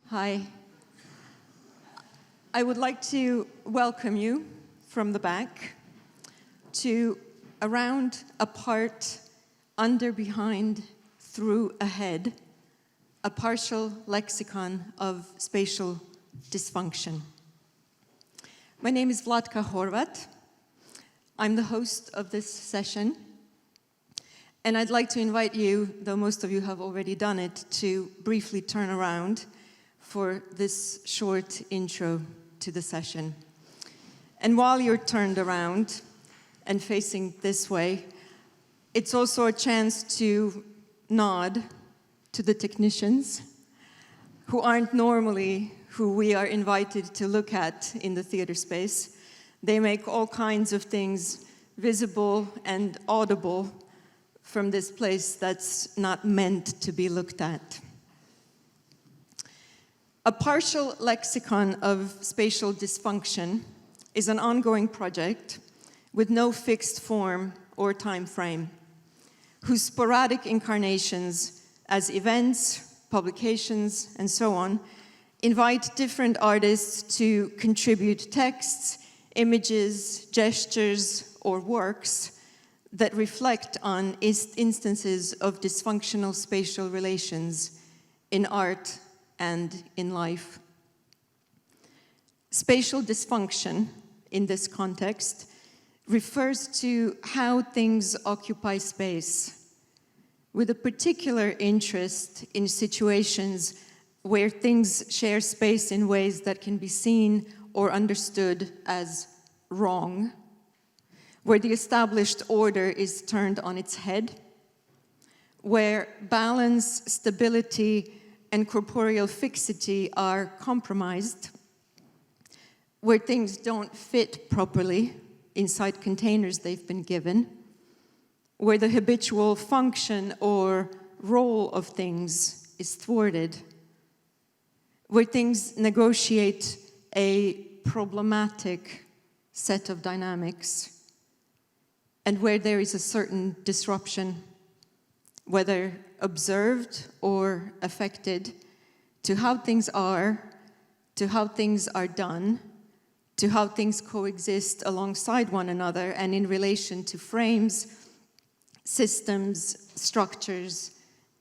Hi. I would like to welcome you from the back to around, apart, under, behind, through, ahead, a partial lexicon of spatial dysfunction. My name is Vlatka Horvat. I'm the host of this session, and I'd like to invite you, though most of you have already done it, to briefly turn around for this short intro to the session. And while you're turned around and facing this way, it's also a chance to nod to the technicians who aren't normally who we are invited to look at in the theater space. They make all kinds of things visible and audible from this place that's not meant to be looked at. A partial lexicon of spatial dysfunction is an ongoing project with no fixed form or time frame, whose sporadic incarnations as events, publications, and so on invite different artists to contribute texts, images, gestures, or works that reflect on instances of dysfunctional spatial relations in art and in life. Spatial dysfunction, in this context, refers to how things occupy space, with a particular interest in situations where things share space in ways that can be seen or understood as wrong, where the established order is turned on its head, where balance, stability, and corporeal fixity are compromised, where things don't fit properly inside containers they've been given, where the habitual function or role of things is thwarted, where things negotiate a problematic set of dynamics, and where there is a certain disruption, whether observed or affected, to how things are, to how things are done, to how things coexist alongside one another and in relation to frames, systems, structures,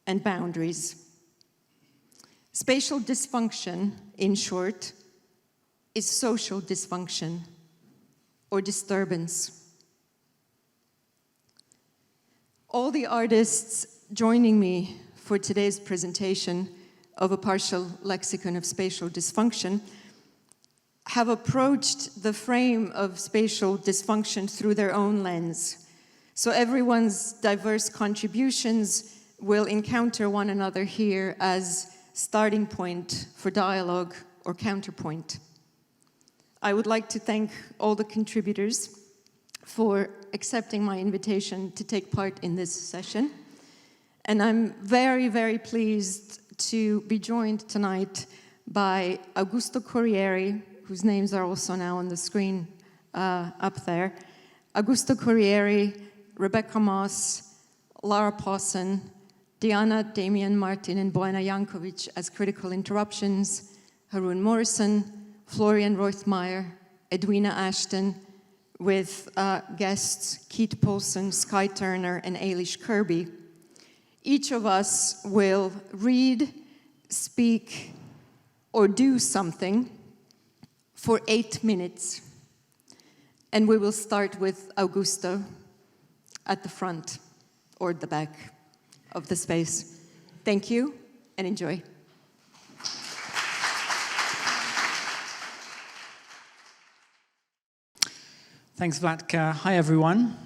and boundaries. Spatial dysfunction, in short, is social dysfunction or disturbance. All the artists joining me for today's presentation of a partial lexicon of spatial dysfunction have approached the frame of spatial dysfunction through their own lens. So everyone's diverse contributions will encounter one another here as starting point for dialogue or counterpoint. I would like to thank all the contributors for accepting my invitation to take part in this session. And I'm very, very pleased to be joined tonight by Augusto Corrieri, whose names are also now on the screen up there. Augusto Corrieri, Rebecca Moss, Lara Pawson, Diana, Damian Martin, and Bojana Jankovic as critical interruptions, Harun Morrison, Florian Roithmayr, Edwina Ashton, with guests Keith Pawson, Sky Turner, and Ailish Kirby. Each of us will read, speak, or do something for 8 minutes. And we will start with Augusto at the front or the back of the space. Thank you and enjoy. Thanks, Vlatka. Hi, everyone.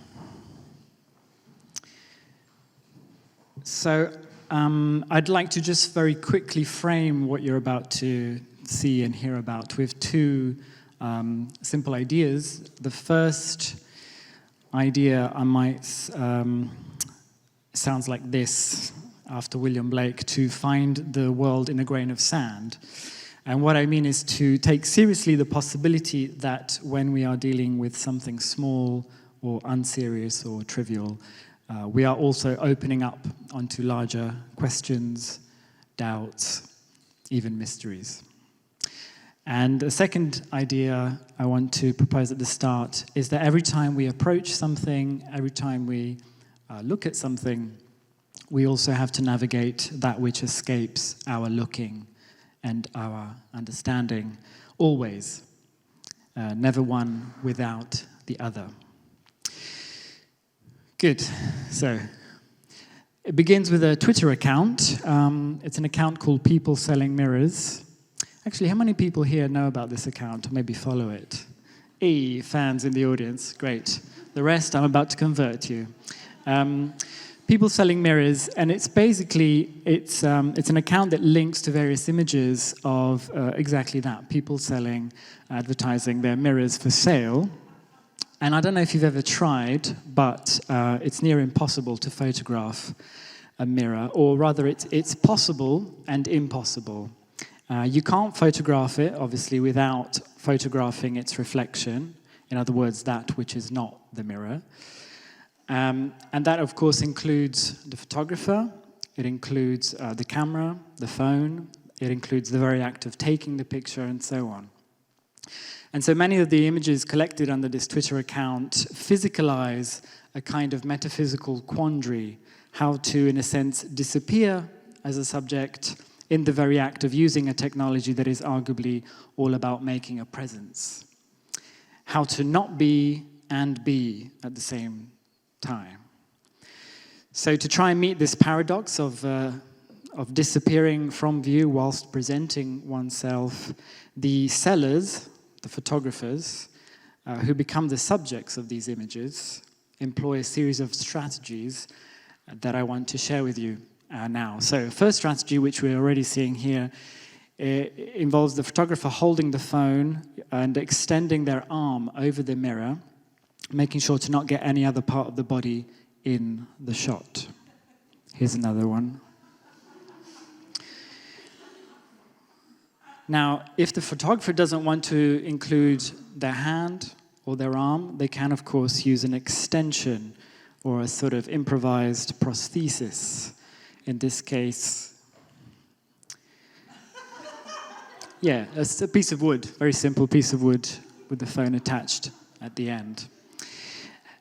So I'd like to just very quickly frame what you're about to see and hear about with two simple ideas. The first idea I might sounds like this, after William Blake, to find the world in a grain of sand. And what I mean is to take seriously the possibility that when we are dealing with something small or unserious or trivial, we are also opening up onto larger questions, doubts, even mysteries. And the second idea I want to propose at the start is that every time we approach something, every time we look at something, we also have to navigate that which escapes our looking and our understanding, always. Never one without the other. Good. So, it begins with a Twitter account. It's an account called People Selling Mirrors. Actually, how many people here know about this account, or maybe follow it? Fans in the audience, great. The rest, I'm about to convert you. People Selling Mirrors, and it's basically, it's an account that links to various images of exactly that, people selling, advertising their mirrors for sale. And I don't know if you've ever tried, but it's near impossible to photograph a mirror, or rather it's possible and impossible. You can't photograph it, obviously, without photographing its reflection, in other words, that which is not the mirror. And that, of course, includes the photographer, it includes the camera, the phone, it includes the very act of taking the picture, and so on. And so many of the images collected under this Twitter account physicalize a kind of metaphysical quandary, how to, in a sense, disappear as a subject in the very act of using a technology that is arguably all about making a presence. How to not be and be at the same time. So to try and meet this paradox of disappearing from view whilst presenting oneself, the sellers, the photographers, who become the subjects of these images, employ a series of strategies that I want to share with you now. So first strategy, which we're already seeing here, involves the photographer holding the phone and extending their arm over the mirror, making sure to not get any other part of the body in the shot. Here's another one. Now, if the photographer doesn't want to include their hand or their arm, they can, of course, use an extension or a sort of improvised prosthesis. In this case, yeah, it's a piece of wood, very simple piece of wood with the phone attached at the end.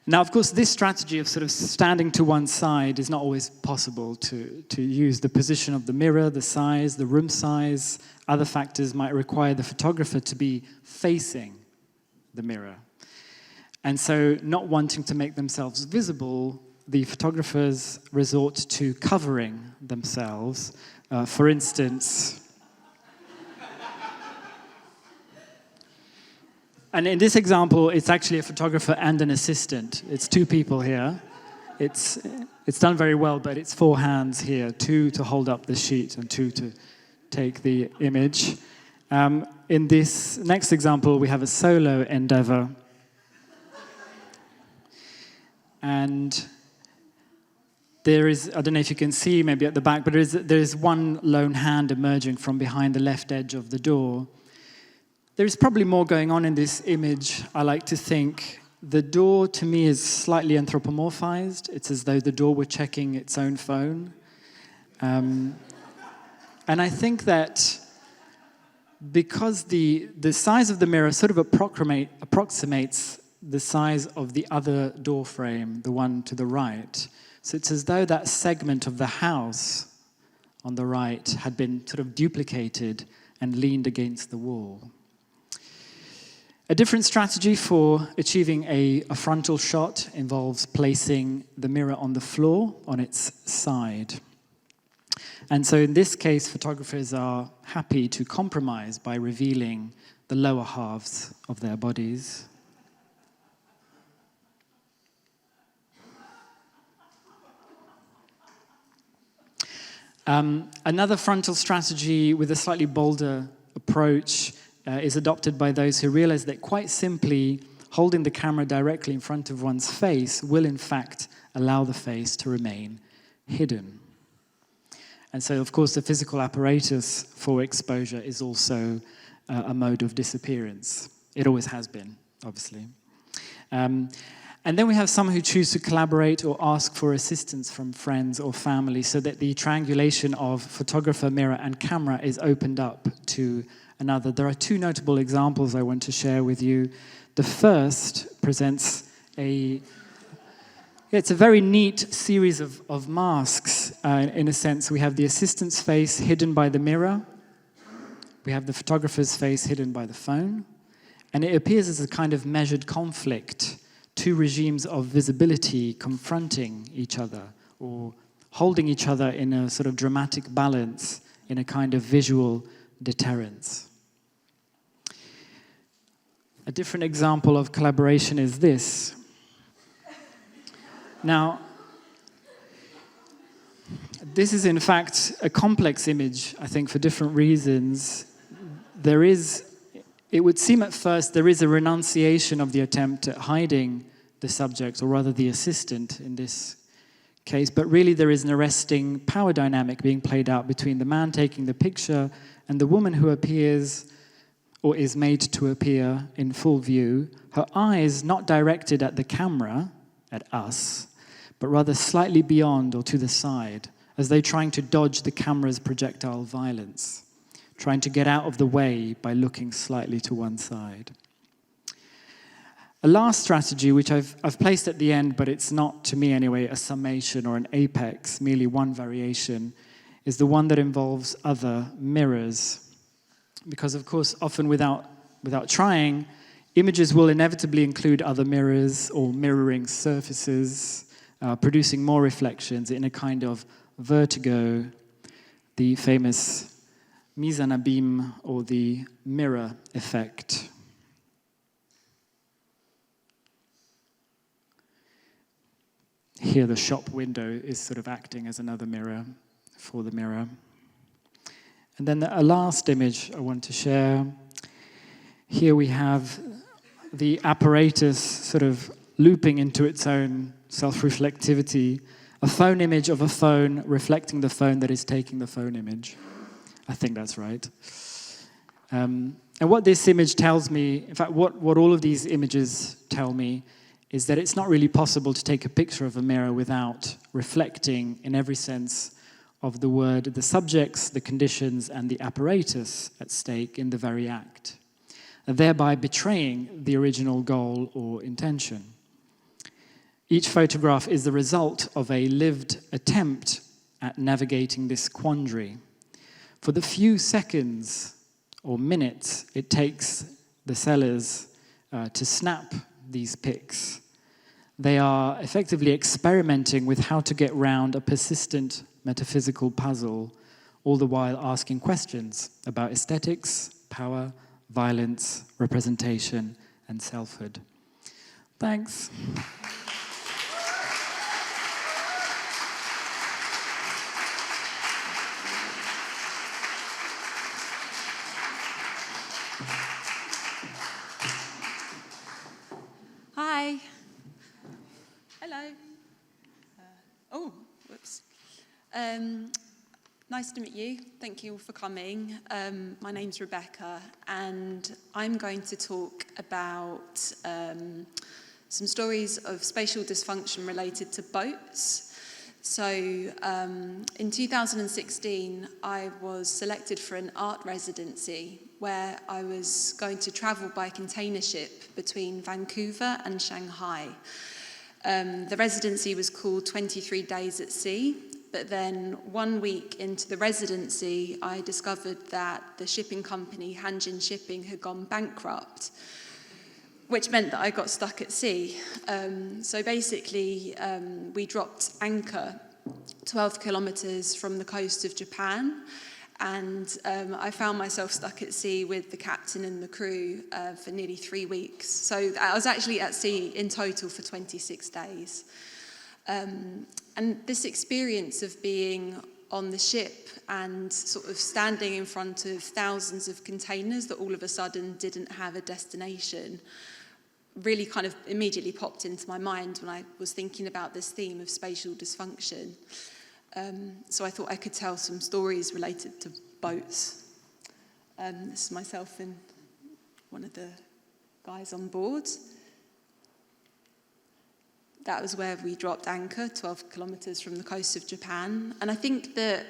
Now, of course, this strategy of sort of standing to one side is not always possible to use. The position of the mirror, the size, the room size, other factors might require the photographer to be facing the mirror. And so, not wanting to make themselves visible, the photographers resort to covering themselves. For instance, and in this example, it's actually a photographer and an assistant. It's two people here. It's done very well, but it's four hands here, two to hold up the sheet and two to take the image. In this next example, we have a solo endeavor. And there is, I don't know if you can see maybe at the back, but there is one lone hand emerging from behind the left edge of the door. There is probably more going on in this image, I like to think. The door, to me, is slightly anthropomorphized. It's as though the door were checking its own phone. And I think that because the size of the mirror sort of approximates the size of the other door frame, the one to the right, so it's as though that segment of the house on the right had been sort of duplicated and leaned against the wall. A different strategy for achieving a frontal shot involves placing the mirror on the floor on its side. And so in this case, photographers are happy to compromise by revealing the lower halves of their bodies. Another frontal strategy with a slightly bolder approach is adopted by those who realize that quite simply holding the camera directly in front of one's face will in fact allow the face to remain hidden. And so, of course, the physical apparatus for exposure is also a mode of disappearance. It always has been, obviously. And then we have some who choose to collaborate or ask for assistance from friends or family so that the triangulation of photographer, mirror, and camera is opened up to another. There are two notable examples I want to share with you. The first presents it's a very neat series of masks. In a sense, we have the assistant's face hidden by the mirror. We have the photographer's face hidden by the phone. And it appears as a kind of measured conflict, two regimes of visibility confronting each other or holding each other in a sort of dramatic balance in a kind of visual deterrence. A different example of collaboration is this. Now, this is in fact a complex image, I think, for different reasons. It would seem at first there is a renunciation of the attempt at hiding the subject, or rather the assistant in this case, but really there is an arresting power dynamic being played out between the man taking the picture and the woman who appears or is made to appear in full view, her eyes not directed at the camera, at us, but rather slightly beyond or to the side, as though trying to dodge the camera's projectile violence, trying to get out of the way by looking slightly to one side. A last strategy, which I've placed at the end, but it's not, to me anyway, a summation or an apex, merely one variation, is the one that involves other mirrors. Because, of course, often without trying, images will inevitably include other mirrors or mirroring surfaces, producing more reflections in a kind of vertigo, the famous mise en abîme, or the mirror effect. Here the shop window is sort of acting as another mirror for the mirror. And then a last image I want to share. Here we have the apparatus sort of looping into its own self-reflectivity, a phone image of a phone reflecting the phone that is taking the phone image. I think that's right. And what this image tells me, in fact, what all of these images tell me, is that it's not really possible to take a picture of a mirror without reflecting, in every sense of the word, the subjects, the conditions, and the apparatus at stake in the very act, thereby betraying the original goal or intention. Each photograph is the result of a lived attempt at navigating this quandary. For the few seconds or minutes it takes the sellers to snap these pics, they are effectively experimenting with how to get round a persistent metaphysical puzzle, all the while asking questions about aesthetics, power, violence, representation, and selfhood. Thanks. Hi. Hello. Oh, whoops. Nice to meet you. Thank you all for coming. My name's Rebecca, and I'm going to talk about some stories of spatial dysfunction related to boats. So in 2016, I was selected for an art residency where I was going to travel by container ship between Vancouver and Shanghai. The residency was called 23 Days at Sea, but then 1 week into the residency, I discovered that the shipping company, Hanjin Shipping, had gone bankrupt, which meant that I got stuck at sea. So basically, we dropped anchor 12 kilometers from the coast of Japan, and I found myself stuck at sea with the captain and the crew for nearly 3 weeks. So I was actually at sea in total for 26 days. And this experience of being on the ship and sort of standing in front of thousands of containers that all of a sudden didn't have a destination really kind of immediately popped into my mind when I was thinking about this theme of spatial dysfunction. So I thought I could tell some stories related to boats. This is myself and one of the guys on board. that was where we dropped anchor, 12 kilometers from the coast of Japan. And I think that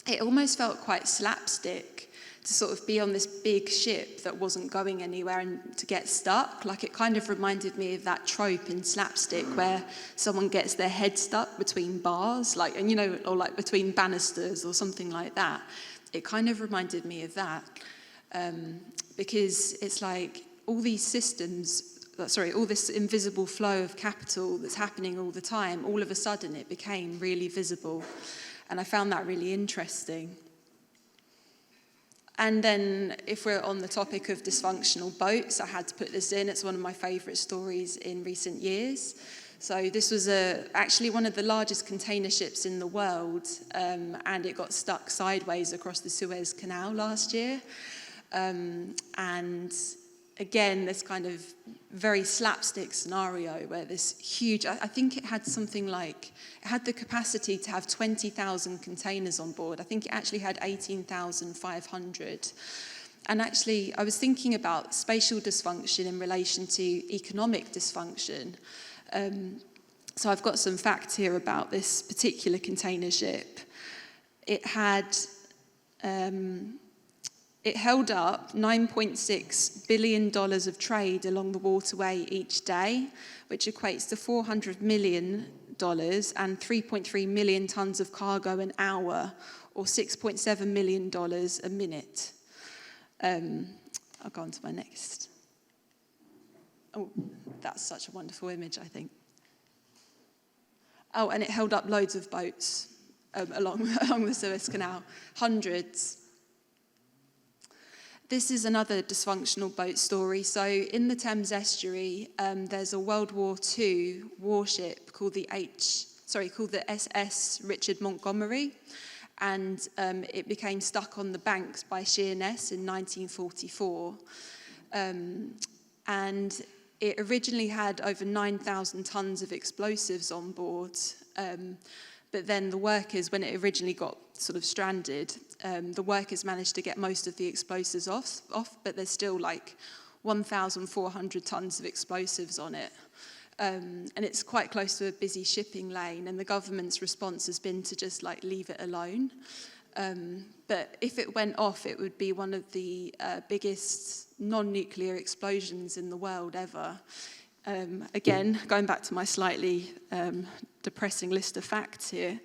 it almost felt quite slapstick to sort of be on this big ship that wasn't going anywhere and to get stuck. Like, it kind of reminded me of that trope in slapstick where someone gets their head stuck between bars, like, and you know, or like between banisters or something like that. It kind of reminded me of that, because it's like all these systems, all this invisible flow of capital that's happening all the time, all of a sudden it became really visible. And I found that really interesting. And then if we're on the topic of dysfunctional boats, I had to put this in. It's one of my favourite stories in recent years. So this was actually one of the largest container ships in the world, and it got stuck sideways across the Suez Canal last year. And again, this kind of very slapstick scenario where this huge, I think it had something like, it had the capacity to have 20,000 containers on board. I think it actually had 18,500. And actually, I was thinking about spatial dysfunction in relation to economic dysfunction. So I've got some facts here about this particular container ship. It held up $9.6 billion of trade along the waterway each day, which equates to $400 million and 3.3 million tons of cargo an hour, or $6.7 million a minute. I'll go on to my next. Oh, that's such a wonderful image, I think. Oh, and it held up loads of boats along the Suez Canal, hundreds. This is another dysfunctional boat story. So in the Thames estuary, there's a World War II warship called the SS Richard Montgomery, and it became stuck on the banks by Sheerness in 1944. And it originally had over 9,000 tons of explosives on board, but then the workers, when it originally got sort of stranded, the workers managed to get most of the explosives off, but there's still like 1,400 tons of explosives on it. And it's quite close to a busy shipping lane, and the government's response has been to just like leave it alone. But if it went off, it would be one of the biggest non-nuclear explosions in the world ever. Again, going back to my slightly depressing list of facts here,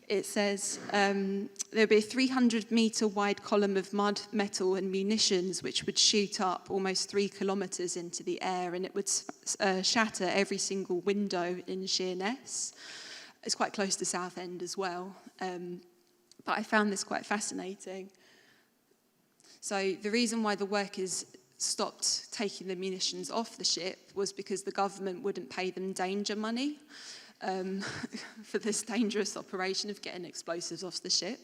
it says there'd be a 300-metre wide column of mud, metal and munitions which would shoot up almost 3 kilometres into the air, and it would shatter every single window in Sheerness. It's quite close to Southend as well. But I found this quite fascinating. So the reason why the workers stopped taking the munitions off the ship was because the government wouldn't pay them danger money for this dangerous operation of getting explosives off the ship.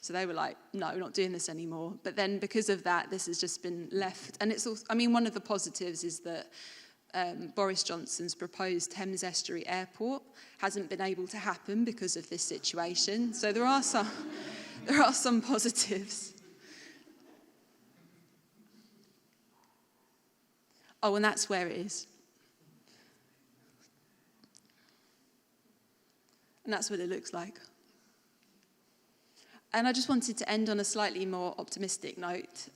So they were like, no, we're not doing this anymore. But then because of that, this has just been left. And it's also, I mean, one of the positives is that Boris Johnson's proposed Thames Estuary Airport hasn't been able to happen because of this situation. So there are some positives. Oh, and that's where it is. And that's what it looks like. And I just wanted to end on a slightly more optimistic note.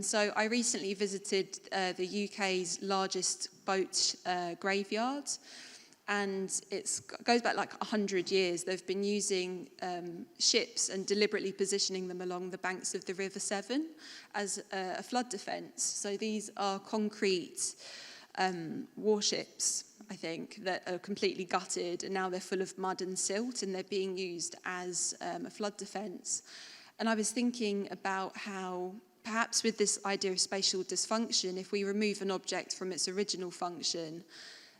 So I recently visited the UK's largest boat graveyard, and it goes back like 100 years. They've been using ships and deliberately positioning them along the banks of the River Severn as a flood defence. So these are concrete warships, I think, that are completely gutted, and now they're full of mud and silt, and they're being used as a flood defence. And I was thinking about how perhaps with this idea of spatial dysfunction, if we remove an object from its original function,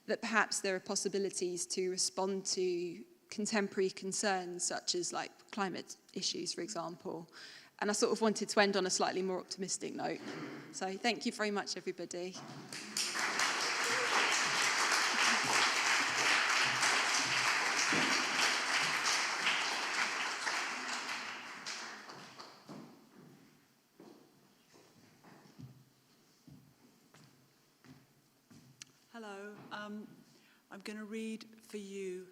that perhaps there are possibilities to respond to contemporary concerns such as like climate issues, for example. And I sort of wanted to end on a slightly more optimistic note. So thank you very much, everybody. Hello. I'm going to read for you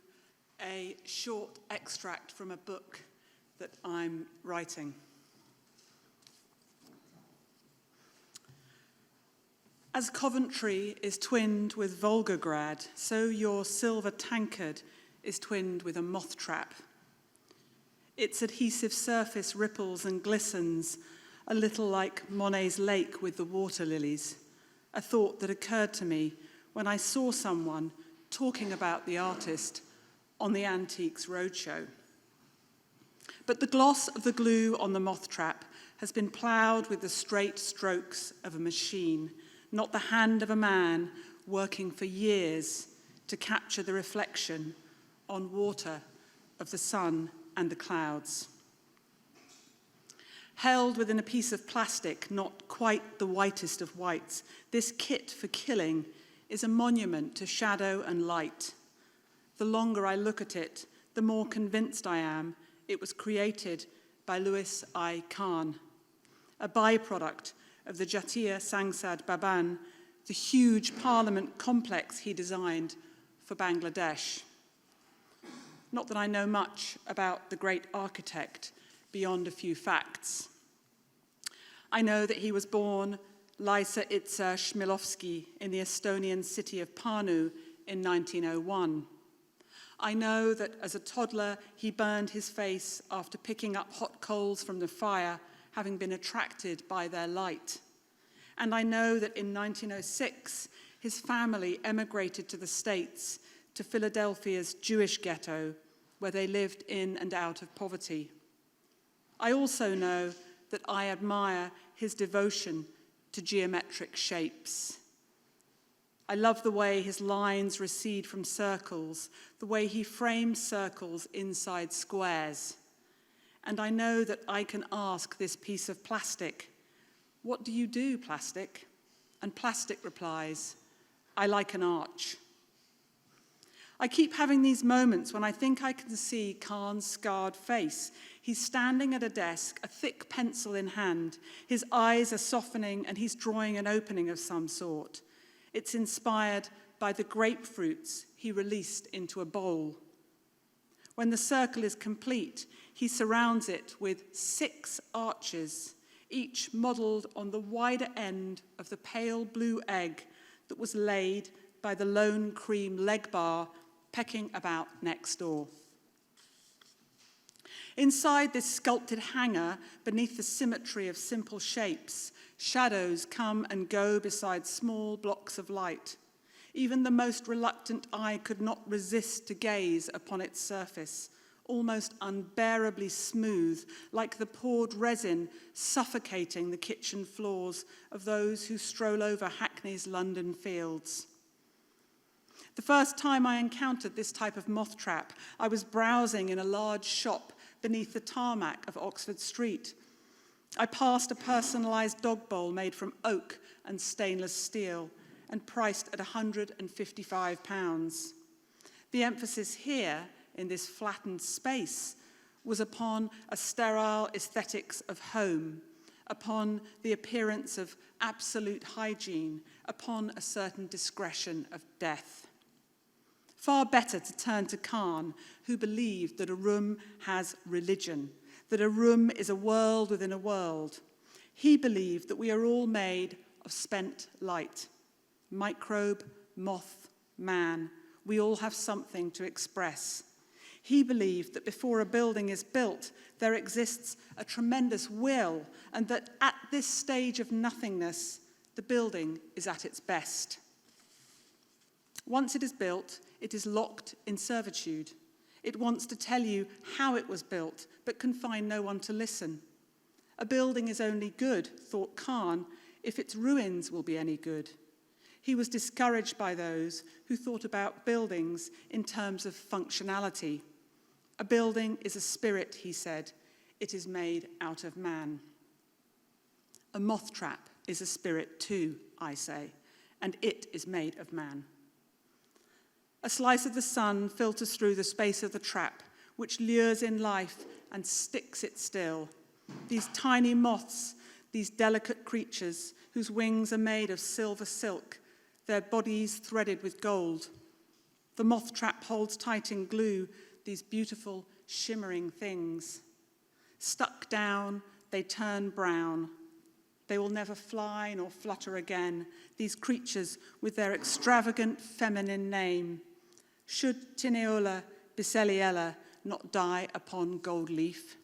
a short extract from a book that I'm writing. As Coventry is twinned with Volgograd, so your silver tankard is twinned with a moth trap. Its adhesive surface ripples and glistens, a little like Monet's lake with the water lilies, a thought that occurred to me when I saw someone talking about the artist on the Antiques Roadshow. But the gloss of the glue on the moth trap has been ploughed with the straight strokes of a machine, not the hand of a man working for years to capture the reflection on water of the sun and the clouds. Held within a piece of plastic, not quite the whitest of whites, this kit for killing is a monument to shadow and light. The longer I look at it, the more convinced I am it was created by Louis I. Khan, a byproduct of the Jatiya Sangsad Bhaban, the huge parliament complex he designed for Bangladesh. Not that I know much about the great architect beyond a few facts. I know that he was born Laisa Itza Shmilovsky in the Estonian city of Pärnu in 1901. I know that as a toddler he burned his face after picking up hot coals from the fire, having been attracted by their light. And I know that in 1906 his family emigrated to the States, to Philadelphia's Jewish ghetto, where they lived in and out of poverty. I also know that I admire his devotion to geometric shapes. I love the way his lines recede from circles, the way he frames circles inside squares. And I know that I can ask this piece of plastic, "What do you do, plastic?" And plastic replies, "I like an arch." I keep having these moments when I think I can see Khan's scarred face. He's standing at a desk, a thick pencil in hand. His eyes are softening and he's drawing an opening of some sort. It's inspired by the grapefruits he released into a bowl. When the circle is complete, he surrounds it with 6 arches, each modelled on the wider end of the pale blue egg that was laid by the lone cream leg bar pecking about next door. Inside this sculpted hanger, beneath the symmetry of simple shapes, shadows come and go beside small blocks of light. Even the most reluctant eye could not resist to gaze upon its surface, almost unbearably smooth, like the poured resin suffocating the kitchen floors of those who stroll over Hackney's London fields. The first time I encountered this type of moth trap, I was browsing in a large shop beneath the tarmac of Oxford Street. I passed a personalised dog bowl made from oak and stainless steel and priced at £155. The emphasis here, in this flattened space, was upon a sterile aesthetics of home, upon the appearance of absolute hygiene, upon a certain discretion of death. Far better to turn to Khan, who believed that a room has religion, that a room is a world within a world. He believed that we are all made of spent light. Microbe, moth, man, we all have something to express. He believed that before a building is built, there exists a tremendous will, and that at this stage of nothingness, the building is at its best. Once it is built, it is locked in servitude. It wants to tell you how it was built, but can find no one to listen. A building is only good, thought Khan, if its ruins will be any good. He was discouraged by those who thought about buildings in terms of functionality. A building is a spirit, he said. It is made out of man. A moth trap is a spirit too, I say, and it is made of man. A slice of the sun filters through the space of the trap, which lures in life and sticks it still. These tiny moths, these delicate creatures whose wings are made of silver silk, their bodies threaded with gold. The moth trap holds tight in glue these beautiful, shimmering things. Stuck down, they turn brown. They will never fly nor flutter again, these creatures with their extravagant feminine name. Should Tineola Biseliella not die upon gold leaf?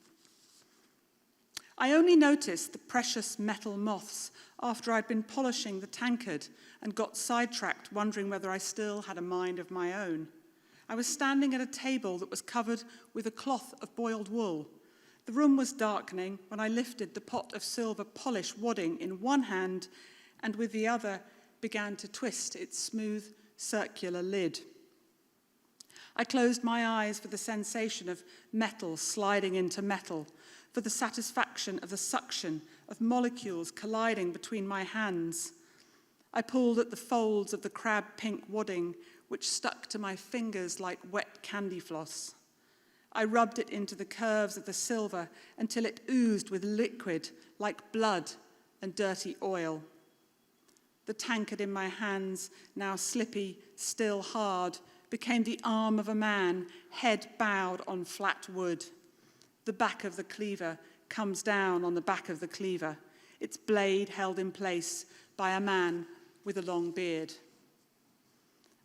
I only noticed the precious metal moths after I'd been polishing the tankard and got sidetracked, wondering whether I still had a mind of my own. I was standing at a table that was covered with a cloth of boiled wool. The room was darkening when I lifted the pot of silver polish wadding in one hand and with the other began to twist its smooth, circular lid. I closed my eyes for the sensation of metal sliding into metal, for the satisfaction of the suction of molecules colliding between my hands. I pulled at the folds of the crab-pink wadding, which stuck to my fingers like wet candy floss. I rubbed it into the curves of the silver until it oozed with liquid like blood and dirty oil. The tankard in my hands, now slippy, still hard, became the arm of a man, head bowed on flat wood. The back of the cleaver comes down on the back of the cleaver, its blade held in place by a man with a long beard.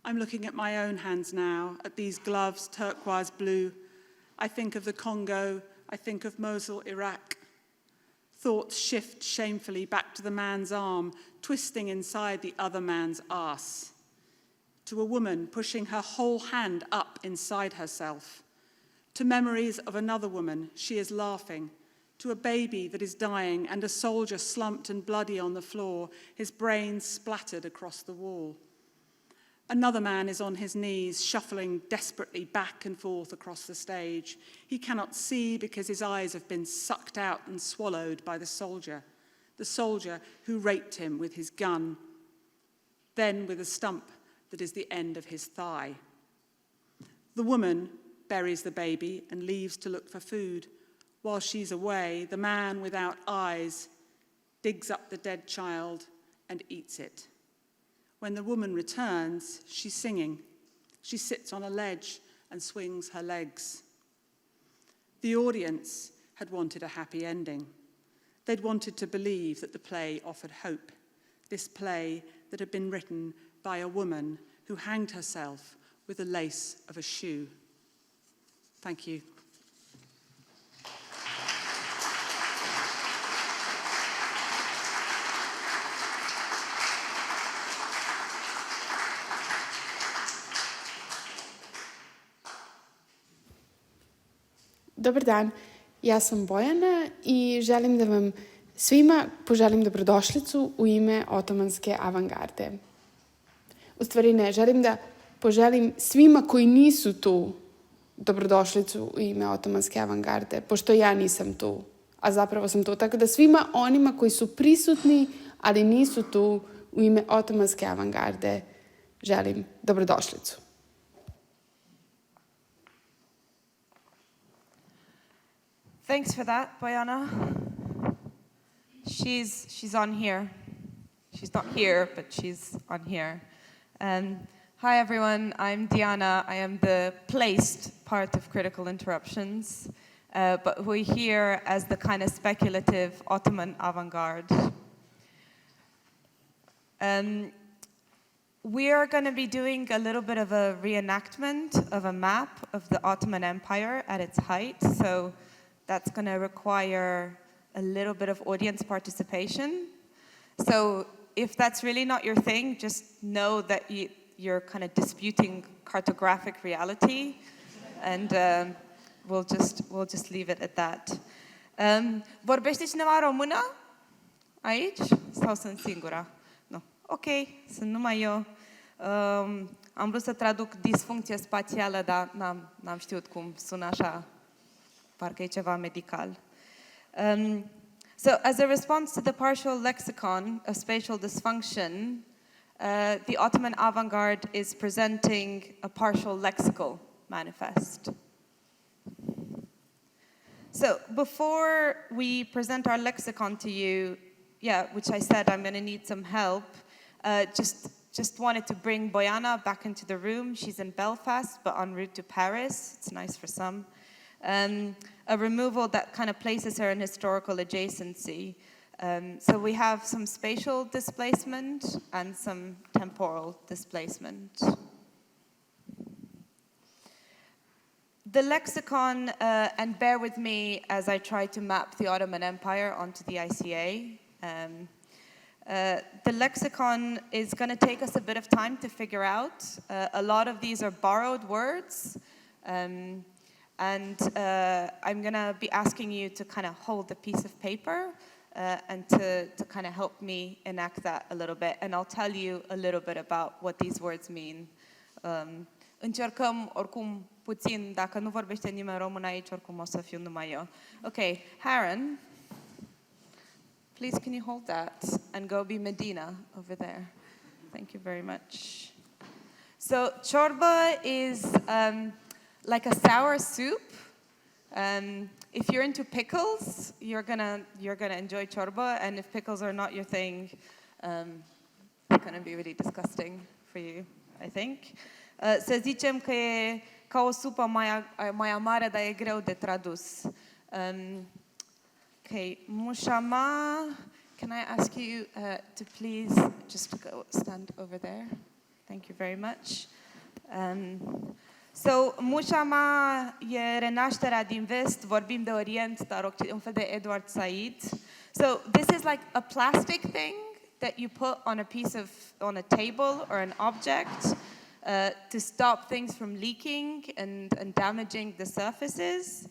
I'm looking at my own hands now, at these gloves, turquoise blue. I think of the Congo, I think of Mosul, Iraq. Thoughts shift shamefully back to the man's arm, twisting inside the other man's arse. To a woman pushing her whole hand up inside herself. To memories of another woman, she is laughing. To a baby that is dying and a soldier slumped and bloody on the floor, his brains splattered across the wall. Another man is on his knees, shuffling desperately back and forth across the stage. He cannot see because his eyes have been sucked out and swallowed by the soldier who raped him with his gun, then with a stump that is the end of his thigh. The woman buries the baby and leaves to look for food. While she's away, the man without eyes digs up the dead child and eats it. When the woman returns, she's singing. She sits on a ledge and swings her legs. The audience had wanted a happy ending. They'd wanted to believe that the play offered hope, this play that had been written by a woman who hanged herself with the lace of a shoe. Thank you. Dobar dan, ja sam Bojana i želim da vam svima poželim dobrodošlicu u ime otomanske avangarde. U stvari ne, želim da poželim svima koji nisu tu dobrodošlicu u ime otomanske avangarde, pošto ja nisam tu, a zapravo sam tu. Tako da svima onima koji su prisutni, ali nisu tu u ime otomanske avangarde, želim dobrodošlicu. Thanks for that, Bojana. She's on here. She's not here, but she's on here. Hi everyone, I'm Diana. I am the placed part of Critical Interruptions, but we're here as the kind of speculative Ottoman avant-garde. We are going to be doing a little bit of a reenactment of a map of the Ottoman Empire at its height, so that's going to require a little bit of audience participation. So if that's really not your thing, just know that you're kind of disputing cartographic reality, and we'll just leave it at that. Vorbește cineva română? Aici? Sau sunt singura? Nu. Ok, sunt numai eu. Am vrut să traduc disfuncție spațială, dar n-am știut cum sună așa. Parcă e ceva medical. So as a response to the partial lexicon of spatial dysfunction, the Ottoman avant-garde is presenting a partial lexical manifest. So before we present our lexicon to you, which I said I'm going to need some help, just just wanted to bring Boyana back into the room. She's in Belfast, but en route to Paris. It's nice for some. A removal that kind of places her in historical adjacency. So we have some spatial displacement and some temporal displacement. The lexicon, and bear with me as I try to map the Ottoman Empire onto the ICA. The lexicon is going to take us a bit of time to figure out. A lot of these are borrowed words. And I'm going to be asking you to kind of hold a piece of paper and to kind of help me enact that a little bit. And I'll tell you a little bit about what these words mean. Încercăm oricum puțin, dacă nu vorbește nimeni român aici, oricum o să fiu numai eu. Okay, Harun, please can you hold that and go be Medina over there. Thank you very much. So chorba is like a sour soup. If you're into pickles, you're gonna enjoy chorba, and if pickles are not your thing, it's gonna be really disgusting for you, I think. Să zicem că e ca o supă mai amară, dar e greu de tradus. Okay, mushama, can I ask you to please just go stand over there? Thank you very much. So, mushama e renașterea din vest, vorbim de Orient, dar un fel de Edward Said. So, this is like a plastic thing that you put on on a table or an object to stop things from leaking and damaging the surfaces.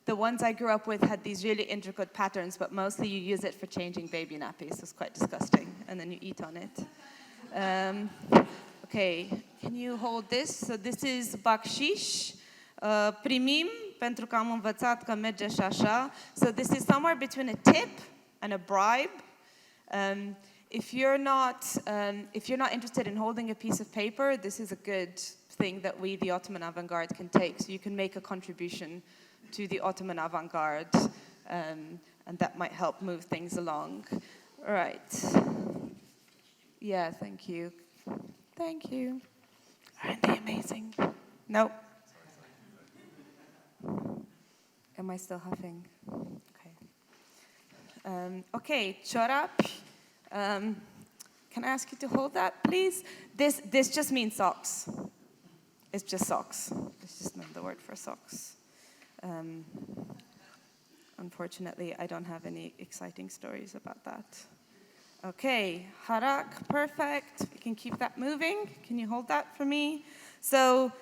The ones I grew up with had these really intricate patterns, but mostly you use it for changing baby nappies. It's quite disgusting, and then you eat on it. Okay, can you hold this? So this is bakshish. Primim, pentru că am învățat că merge și așa. So this is somewhere between a tip and a bribe. If you're not interested in holding a piece of paper, this is a good thing that we, the Ottoman avant-garde, can take. So you can make a contribution to the Ottoman avant-garde, and that might help move things along. All right. Yeah, thank you. Thank you. Aren't they amazing? Nope. Am I still huffing? Okay. Okay, chorap. Can I ask you to hold that, please? This just means socks. It's just socks. It's just not the word for socks. Unfortunately, I don't have any exciting stories about that. Okay, harak, perfect. We can keep that moving. Can you hold that for me? So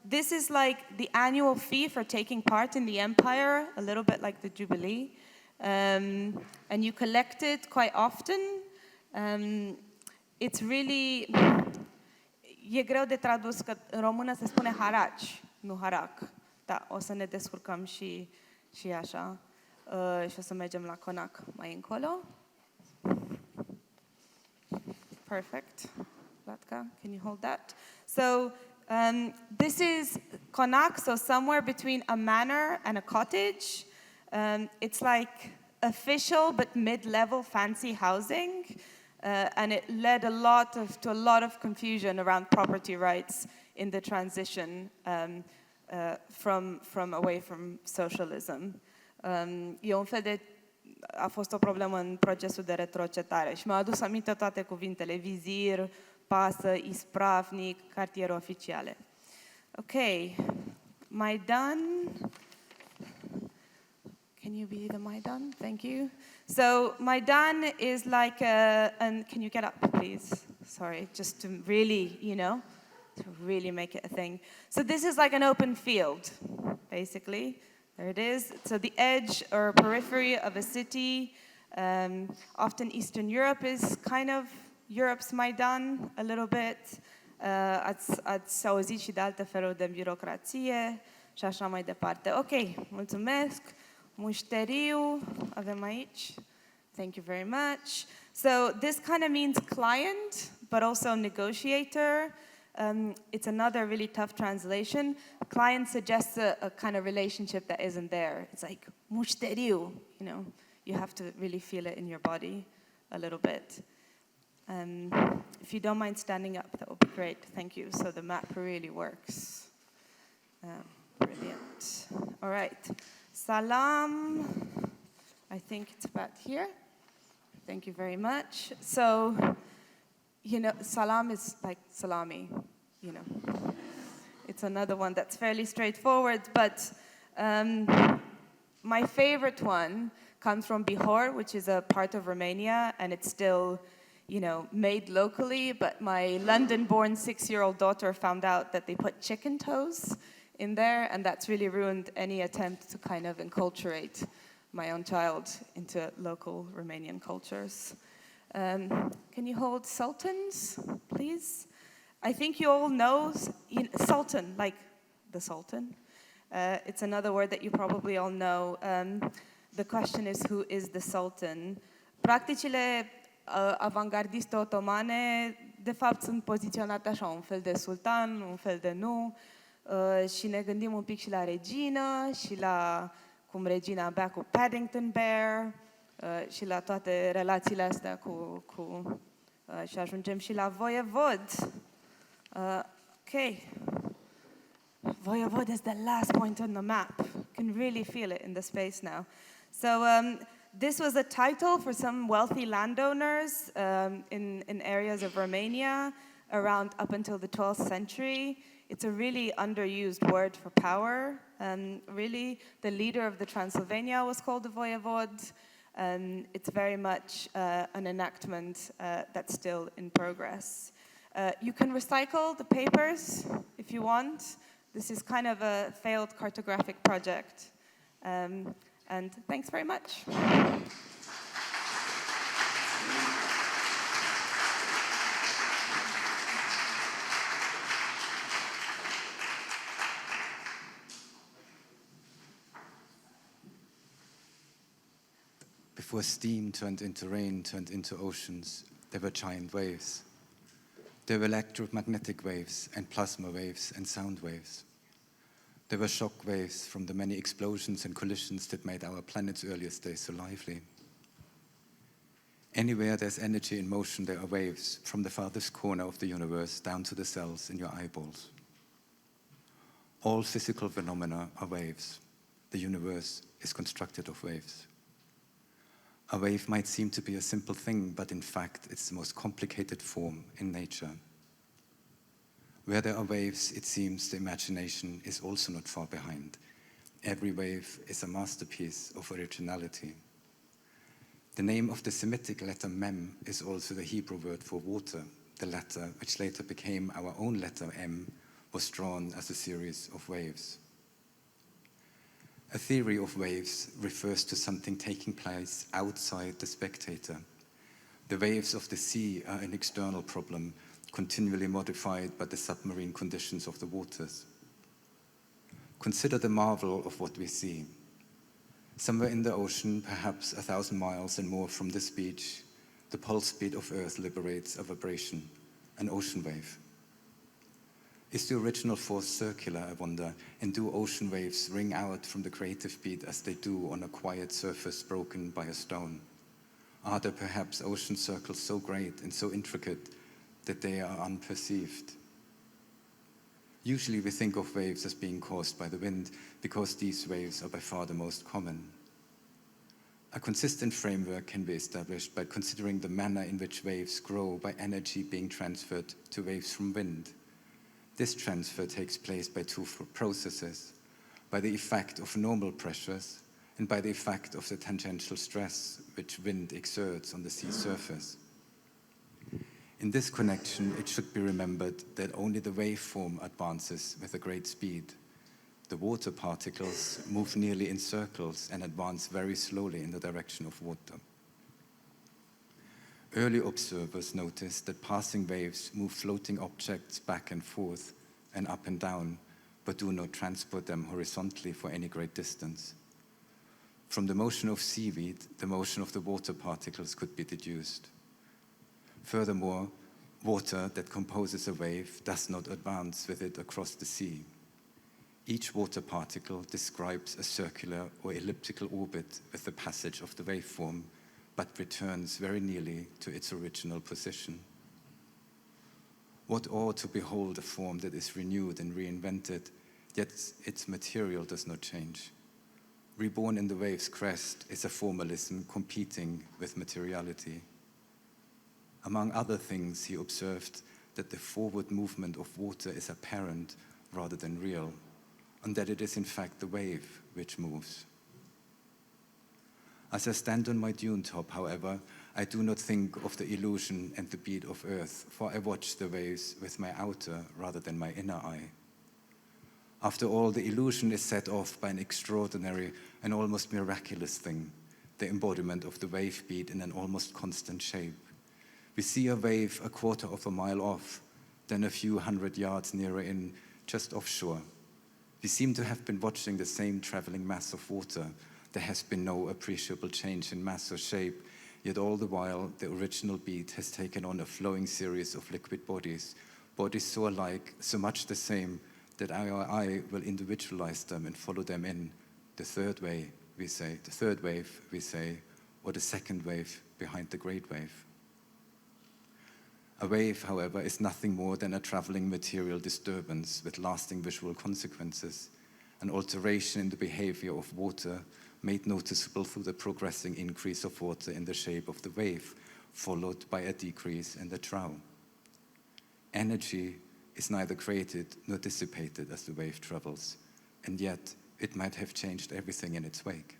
this is like the annual fee for taking part in the empire, a little bit like the Jubilee. And you collect it quite often. It's really... E greu de tradus, că în română se spune haraci, nu harac. Da, o să ne descurcăm și așa. Și o să mergem la conac mai încolo. Perfect. Vlatka, can you hold that? So this is konak, so somewhere between a manor and a cottage. It's like official but mid-level fancy housing. And it led to a lot of confusion around property rights in the transition from away from socialism. E un fel de a fost o problemă în procesul de retrocetare și mi-au adus aminte toate cuvintele vizir, pasă, ispravnic, cartiere oficiale. Okay, Maidan. Can you be the Maidan? Thank you. So Maidan is like and can you get up, please? Sorry, just to really, to really make it a thing. So this is like an open field, basically. There it is. So the edge or periphery of a city. Often Eastern Europe is kind of Europe's Maidan, a little bit. Ați auzit și de alte feluri de birocrație și așa mai departe. Ok, mulțumesc. Mușteriu, avem aici. Thank you very much. So this kind of means client, but also negotiator. It's another really tough translation. Client suggests a kind of relationship that isn't there. It's like, mușteriu, you have to really feel it in your body a little bit. If you don't mind standing up, that would be great. Thank you. So the map really works. Brilliant. All right. Salam. I think it's about here. Thank you very much. So, salam is like salami, It's another one that's fairly straightforward, but my favorite one comes from Bihor, which is a part of Romania, and it's still, made locally, but my London-born 6-year-old daughter found out that they put chicken toes in there, and that's really ruined any attempt to kind of enculturate my own child into local Romanian cultures. Can you hold sultans, please? I think you all know sultan, like the sultan. It's another word that you probably all know. The question is, who is the sultan? Practicile avangardiste otomane, de fapt, sunt poziționate așa, un fel de sultan, un fel de nu, și ne gândim un pic și la regină, și la cum regina bea cu Paddington Bear, și la toate relațiile astea și ajungem și la voievod. Okay. Voievod is the last point on the map. You can really feel it in the space now. So this was a title for some wealthy landowners in areas of Romania around up until the 12th century. It's a really underused word for power. Really, the leader of the Transylvania was called the voievod. It's very much an enactment that's still in progress. You can recycle the papers if you want. This is kind of a failed cartographic project. And thanks very much. Before steam turned into rain, turned into oceans, there were giant waves. There were electromagnetic waves and plasma waves and sound waves. There were shock waves from the many explosions and collisions that made our planet's earliest days so lively. Anywhere there's energy in motion, there are waves, from the farthest corner of the universe down to the cells in your eyeballs. All physical phenomena are waves. The universe is constructed of waves. A wave might seem to be a simple thing, but in fact, it's the most complicated form in nature. Where there are waves, it seems the imagination is also not far behind. Every wave is a masterpiece of originality. The name of the Semitic letter mem is also the Hebrew word for water. The letter, which later became our own letter M, was drawn as a series of waves. A theory of waves refers to something taking place outside the spectator. The waves of the sea are an external problem, continually modified by the submarine conditions of the waters. Consider the marvel of what we see. Somewhere in the ocean, perhaps 1,000 miles and more from this beach, the pulse beat of Earth liberates a vibration, an ocean wave. Is the original force circular, I wonder, and do ocean waves ring out from the creative beat as they do on a quiet surface broken by a stone? Are there perhaps ocean circles so great and so intricate that they are unperceived? Usually we think of waves as being caused by the wind because these waves are by far the most common. A consistent framework can be established by considering the manner in which waves grow by energy being transferred to waves from wind. This transfer takes place by two processes, by the effect of normal pressures and by the effect of the tangential stress which wind exerts on the sea surface. In this connection, it should be remembered that only the waveform advances with a great speed. The water particles move nearly in circles and advance very slowly in the direction of water. Early observers noticed that passing waves move floating objects back and forth and up and down, but do not transport them horizontally for any great distance. From the motion of seaweed, the motion of the water particles could be deduced. Furthermore, water that composes a wave does not advance with it across the sea. Each water particle describes a circular or elliptical orbit with the passage of the waveform, but returns very nearly to its original position. What awe to behold a form that is renewed and reinvented, yet its material does not change. Reborn in the wave's crest is a formalism competing with materiality. Among other things, he observed that the forward movement of water is apparent rather than real, and that it is in fact the wave which moves. As I stand on my dune top, however, I do not think of the illusion and the beat of earth, for I watch the waves with my outer rather than my inner eye. After all, the illusion is set off by an extraordinary and almost miraculous thing, the embodiment of the wave beat in an almost constant shape. We see a wave a quarter of a mile off, then a few hundred yards nearer in, just offshore. We seem to have been watching the same traveling mass of water. There has been no appreciable change in mass or shape, yet all the while the original beat has taken on a flowing series of liquid bodies, bodies so alike, so much the same, that our eye will individualize them and follow them in. The third wave, we say, or the second wave behind the great wave. A wave, however, is nothing more than a traveling material disturbance with lasting visual consequences, an alteration in the behavior of water made noticeable through the progressing increase of water in the shape of the wave, followed by a decrease in the trough. Energy is neither created nor dissipated as the wave travels, and yet it might have changed everything in its wake.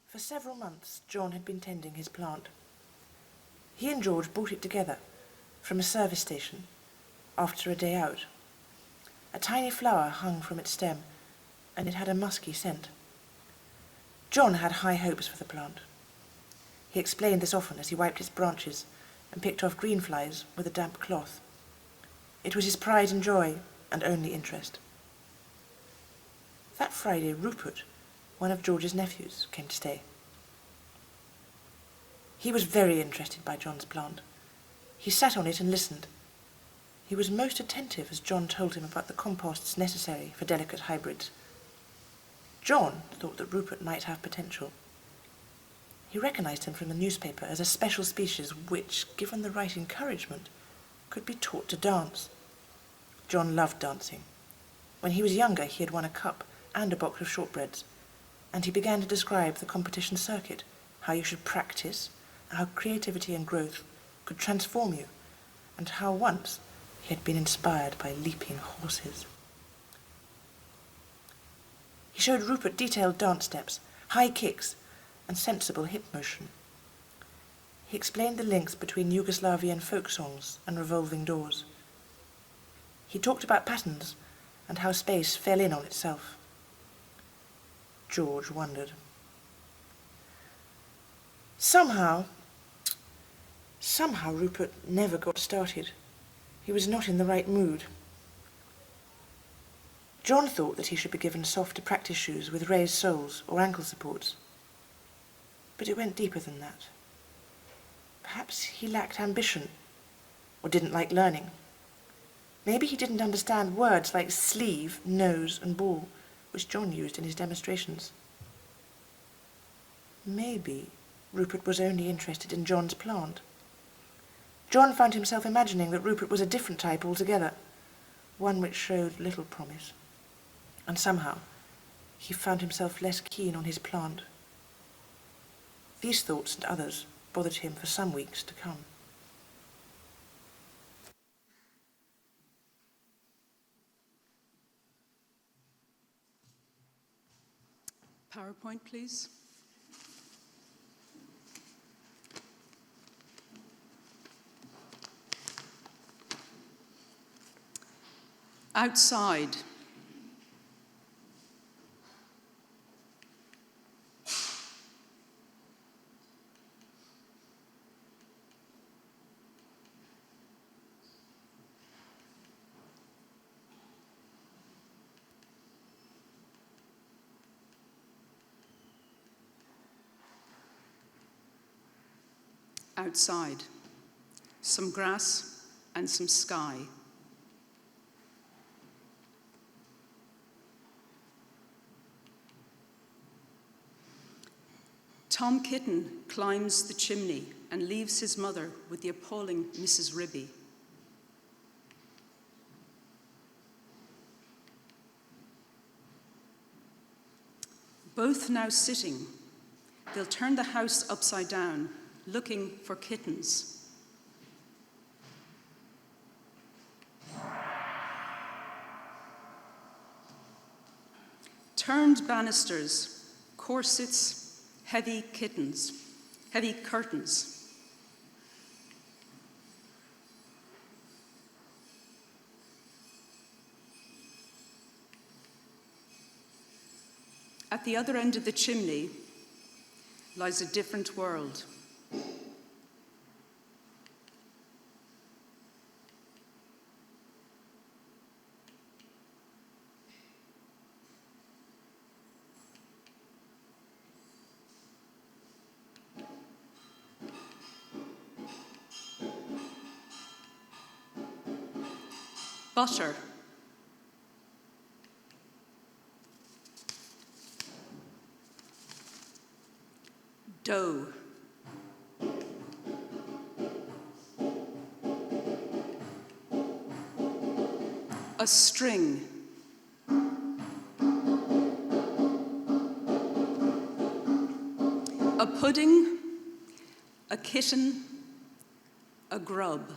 For several months, John had been tending his plant. He and George bought it together from a service station after a day out. A tiny flower hung from its stem, and it had a musky scent. John had high hopes for the plant. He explained this often as he wiped its branches and picked off green flies with a damp cloth. It was his pride and joy and only interest. That Friday, Rupert, one of George's nephews, came to stay. He was very interested by John's plant. He sat on it and listened. He was most attentive as John told him about the composts necessary for delicate hybrids. John thought that Rupert might have potential. He recognized him from the newspaper as a special species which, given the right encouragement, could be taught to dance. John loved dancing. When he was younger, he had won a cup and a box of shortbreads, and he began to describe the competition circuit, how you should practice, how creativity and growth could transform you, and how once he had been inspired by leaping horses. He showed Rupert detailed dance steps, high kicks, and sensible hip motion. He explained the links between Yugoslavian folk songs and revolving doors. He talked about patterns and how space fell in on itself. George wondered. Somehow Rupert never got started. He was not in the right mood. John thought that he should be given softer practice shoes with raised soles or ankle supports. But it went deeper than that. Perhaps he lacked ambition or didn't like learning. Maybe he didn't understand words like sleeve, nose, and ball, which John used in his demonstrations. Maybe Rupert was only interested in John's plant. John found himself imagining that Rupert was a different type altogether, one which showed little promise. And somehow he found himself less keen on his plant. These thoughts and others bothered him for some weeks to come. PowerPoint, please. Outside. outside, some grass and some sky. Tom Kitten climbs the chimney and leaves his mother with the appalling Mrs. Ribby. Both now sitting, they'll turn the house upside down, looking for kittens. Turned banisters, corsets, heavy curtains. At the other end of the chimney lies a different world. Butter. Dough. A string. A pudding, a kitten, a grub.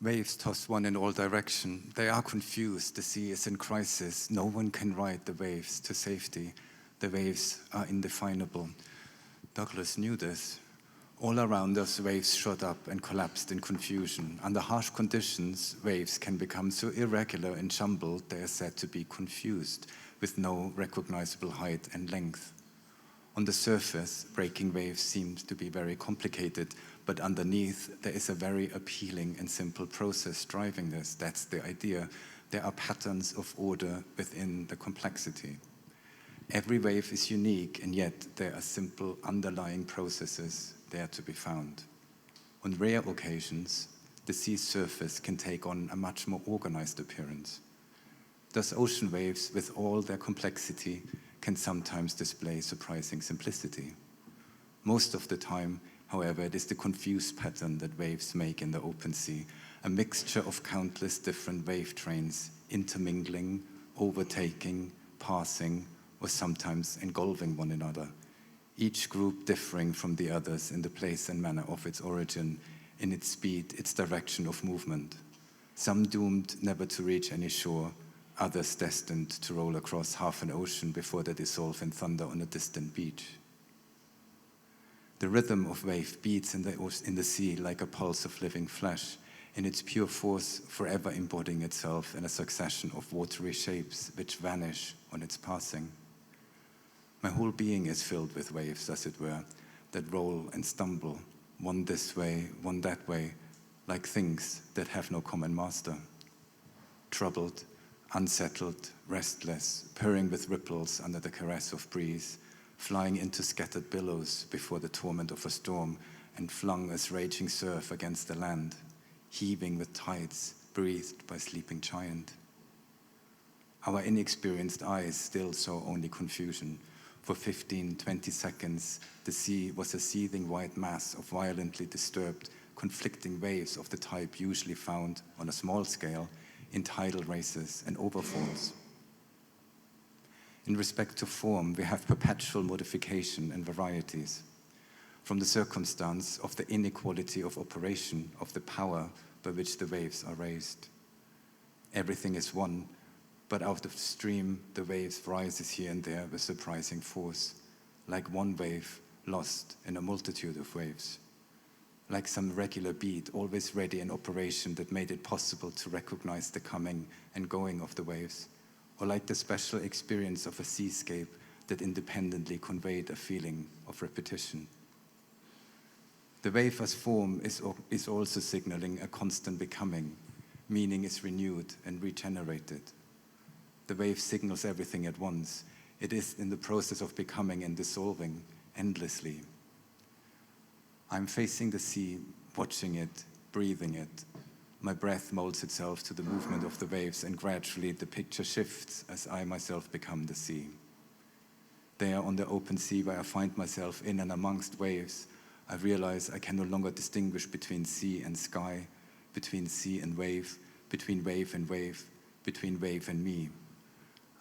Waves toss one in all directions. They are confused. The sea is in crisis. No one can ride the waves to safety. The waves are indefinable. Douglas knew this. All around us, waves shot up and collapsed in confusion. Under harsh conditions, waves can become so irregular and jumbled they are said to be confused, with no recognizable height and length. On the surface, breaking waves seem to be very complicated, but underneath, there is a very appealing and simple process driving this. That's the idea. There are patterns of order within the complexity. Every wave is unique, and yet there are simple underlying processes there to be found. On rare occasions, the sea's surface can take on a much more organized appearance. Thus ocean waves, with all their complexity, can sometimes display surprising simplicity. Most of the time, however, it is the confused pattern that waves make in the open sea, a mixture of countless different wave trains, intermingling, overtaking, passing, or sometimes engulfing one another, each group differing from the others in the place and manner of its origin, in its speed, its direction of movement. Some doomed never to reach any shore, others destined to roll across half an ocean before they dissolve in thunder on a distant beach. The rhythm of wave beats in the sea like a pulse of living flesh, in its pure force forever embodying itself in a succession of watery shapes which vanish on its passing. My whole being is filled with waves, as it were, that roll and stumble, one this way, one that way, like things that have no common master. Troubled, unsettled, restless, purring with ripples under the caress of breeze, flying into scattered billows before the torment of a storm, and flung as raging surf against the land, heaving with tides breathed by sleeping giant. Our inexperienced eyes still saw only confusion. For 15, 20 seconds, the sea was a seething white mass of violently disturbed, conflicting waves of the type usually found, on a small scale, in tidal races and overfalls. In respect to form, we have perpetual modification and varieties. From the circumstance of the inequality of operation of the power by which the waves are raised. Everything is one, but out of the stream, the waves rises here and there with surprising force, like one wave lost in a multitude of waves. Like some regular beat, always ready in operation that made it possible to recognize the coming and going of the waves, or like the special experience of a seascape that independently conveyed a feeling of repetition. The wave as form is also signaling a constant becoming. Meaning is renewed and regenerated. The wave signals everything at once. It is in the process of becoming and dissolving endlessly. I'm facing the sea, watching it, breathing it. My breath molds itself to the movement of the waves, and gradually the picture shifts as I myself become the sea. There on the open sea where I find myself in and amongst waves, I realize I can no longer distinguish between sea and sky, between sea and wave, between wave and wave, between wave and me.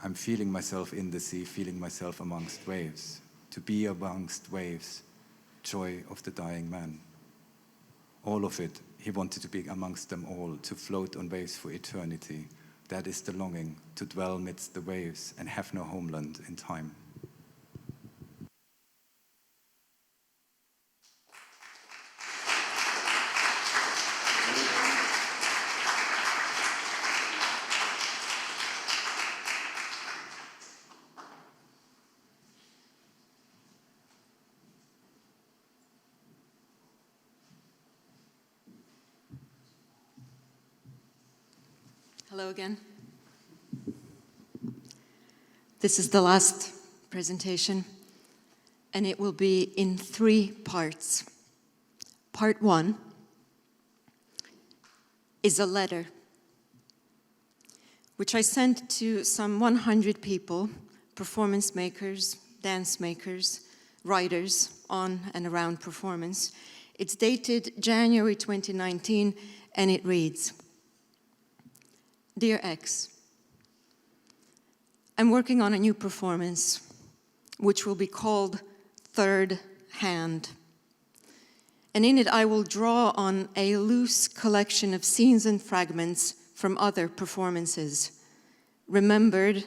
I'm feeling myself in the sea, feeling myself amongst waves. To be amongst waves, joy of the dying man. All of it, he wanted to be amongst them all, to float on waves for eternity. That is the longing, to dwell midst the waves and have no homeland in time. Hello again. This is the last presentation, and it will be in 3 parts. Part 1 is a letter which I sent to some 100 people, performance makers, dance makers, writers on and around performance. It's dated January 2019, and it reads, Dear X, I'm working on a new performance, which will be called Third Hand. And in it, I will draw on a loose collection of scenes and fragments from other performances, remembered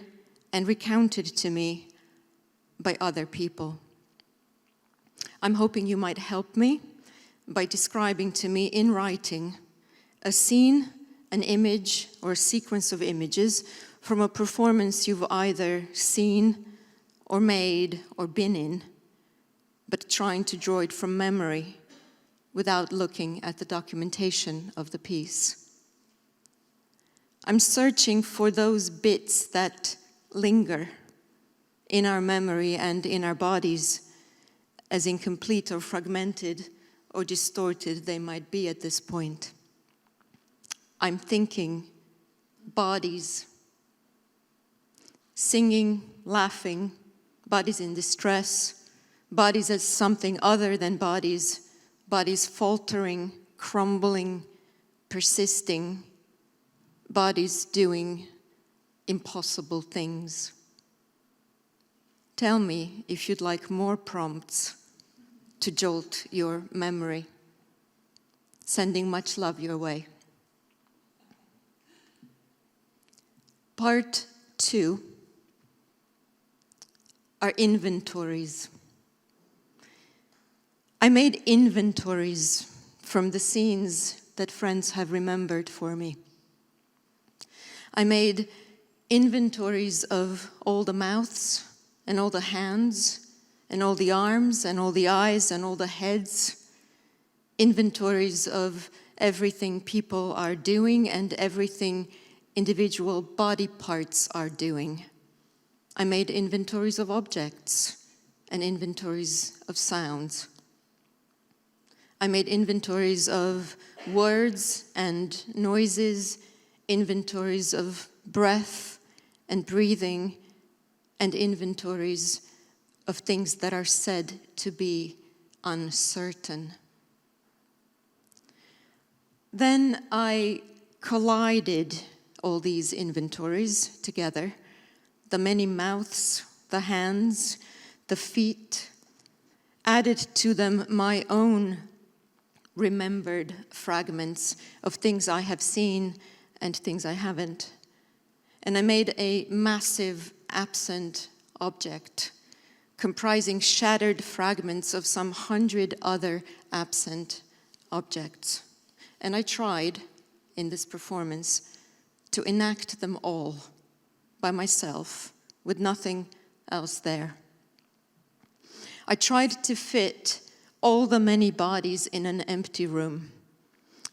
and recounted to me by other people. I'm hoping you might help me by describing to me in writing a scene, an image or a sequence of images from a performance you've either seen or made or been in, but trying to draw it from memory without looking at the documentation of the piece. I'm searching for those bits that linger in our memory and in our bodies, as incomplete or fragmented or distorted they might be at this point. I'm thinking bodies, singing, laughing, bodies in distress, bodies as something other than bodies, bodies faltering, crumbling, persisting, bodies doing impossible things. Tell me if you'd like more prompts to jolt your memory. Sending much love your way. Part 2 are inventories. I made inventories from the scenes that friends have remembered for me. I made inventories of all the mouths and all the hands and all the arms and all the eyes and all the heads, inventories of everything people are doing and everything individual body parts are doing. I made inventories of objects and inventories of sounds. I made inventories of words and noises, inventories of breath and breathing, and inventories of things that are said to be uncertain. Then I collided all these inventories together, the many mouths, the hands, the feet, added to them my own remembered fragments of things I have seen and things I haven't. And I made a massive absent object comprising shattered fragments of some 100 other absent objects. And I tried, in this performance, to enact them all by myself, with nothing else there. I tried to fit all the many bodies in an empty room,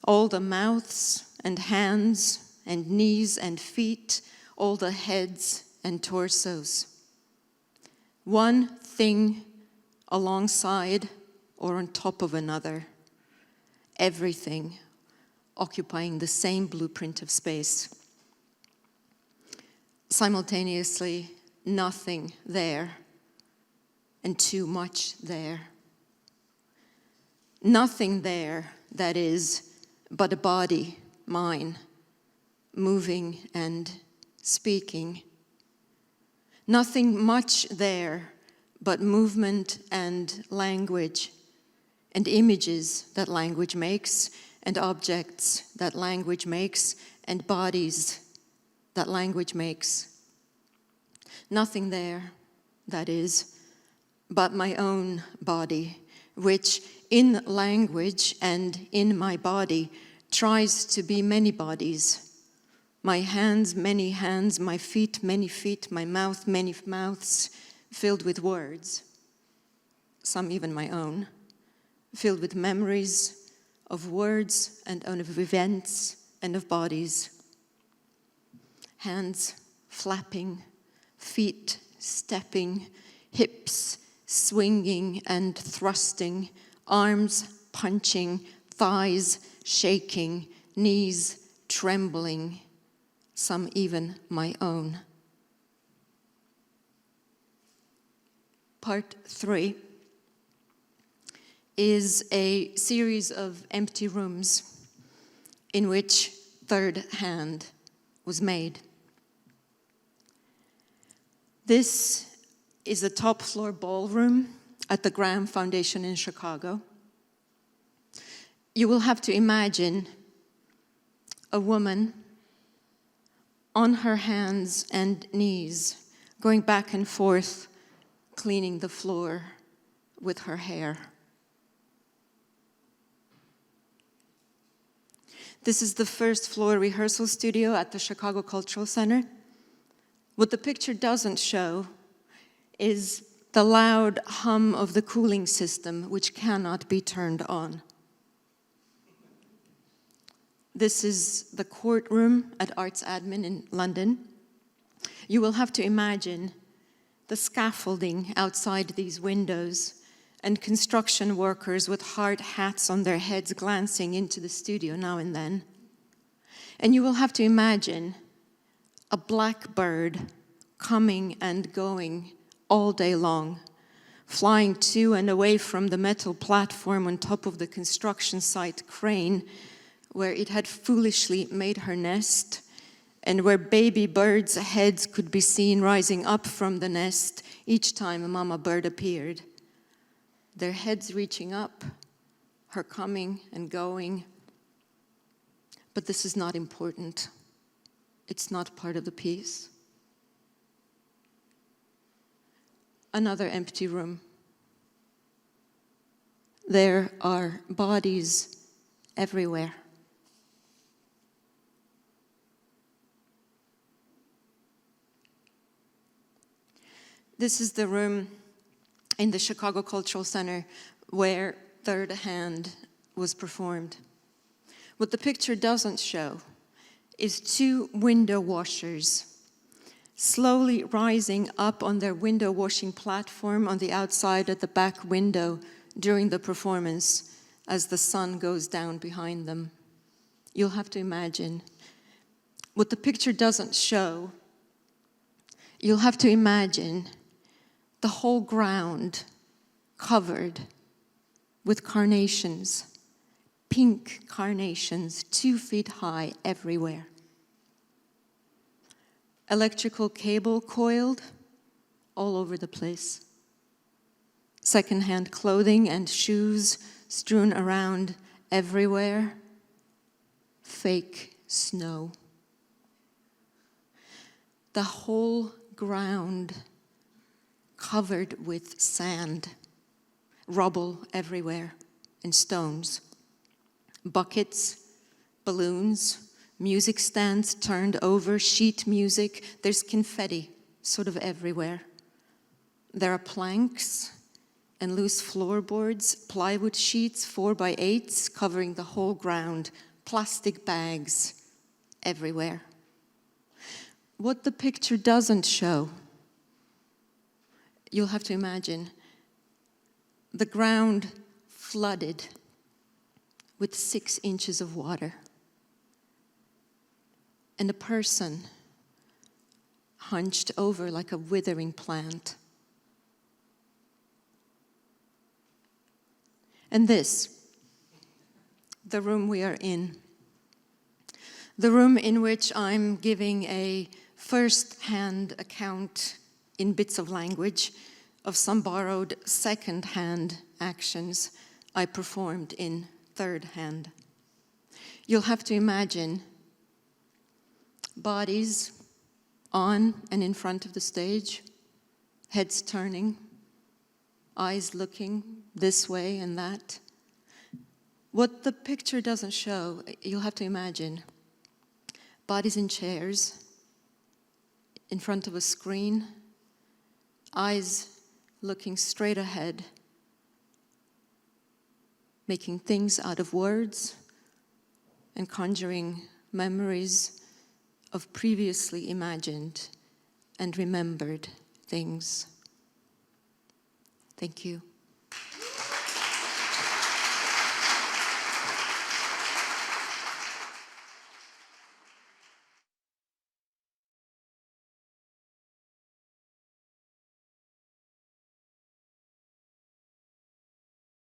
all the mouths and hands and knees and feet, all the heads and torsos. One thing alongside or on top of another, everything occupying the same blueprint of space. Simultaneously, nothing there and too much there. Nothing there, that is, but a body, mine, moving and speaking. Nothing much there, but movement and language, and images that language makes, and objects that language makes, and bodies that language makes. Nothing there, that is, but my own body, which in language and in my body tries to be many bodies. My hands, many hands, my feet, many feet, my mouth, many mouths, filled with words, some even my own, filled with memories of words and of events and of bodies. Hands flapping, feet stepping, hips swinging and thrusting, arms punching, thighs shaking, knees trembling, some even my own. Part 3 is a series of empty rooms in which third hand was made. This is a top floor ballroom at the Graham Foundation in Chicago. You will have to imagine a woman on her hands and knees, going back and forth, cleaning the floor with her hair. This is the first floor rehearsal studio at the Chicago Cultural Center. What the picture doesn't show is the loud hum of the cooling system, which cannot be turned on. This is the courtroom at Arts Admin in London. You will have to imagine the scaffolding outside these windows and construction workers with hard hats on their heads glancing into the studio now and then. And you will have to imagine a black bird coming and going all day long, flying to and away from the metal platform on top of the construction site crane, where it had foolishly made her nest, and where baby birds' heads could be seen rising up from the nest each time a mama bird appeared. Their heads reaching up, her coming and going. But this is not important. It's not part of the piece. Another empty room. There are bodies everywhere. This is the room in the Chicago Cultural Center where Third Hand was performed. What the picture doesn't show is two window washers slowly rising up on their window washing platform on the outside at the back window during the performance as the sun goes down behind them. You'll have to imagine. What the picture doesn't show, you'll have to imagine the whole ground covered with carnations, pink carnations, 2 feet high everywhere. Electrical cable coiled all over the place. Secondhand clothing and shoes strewn around everywhere. Fake snow. The whole ground covered with sand, rubble everywhere, and stones. Buckets, balloons, music stands turned over, sheet music. There's confetti sort of everywhere. There are planks and loose floorboards, plywood sheets, 4x8s covering the whole ground, plastic bags everywhere. What the picture doesn't show, you'll have to imagine, the ground flooded with 6 inches of water. And a person hunched over like a withering plant. And this, the room we are in. The room in which I'm giving a first-hand account in bits of language of some borrowed second-hand actions I performed in third hand. You'll have to imagine bodies on and in front of the stage, heads turning, eyes looking this way and that. What the picture doesn't show, you'll have to imagine bodies in chairs, in front of a screen, eyes looking straight ahead, making things out of words and conjuring memories of previously imagined and remembered things. Thank you.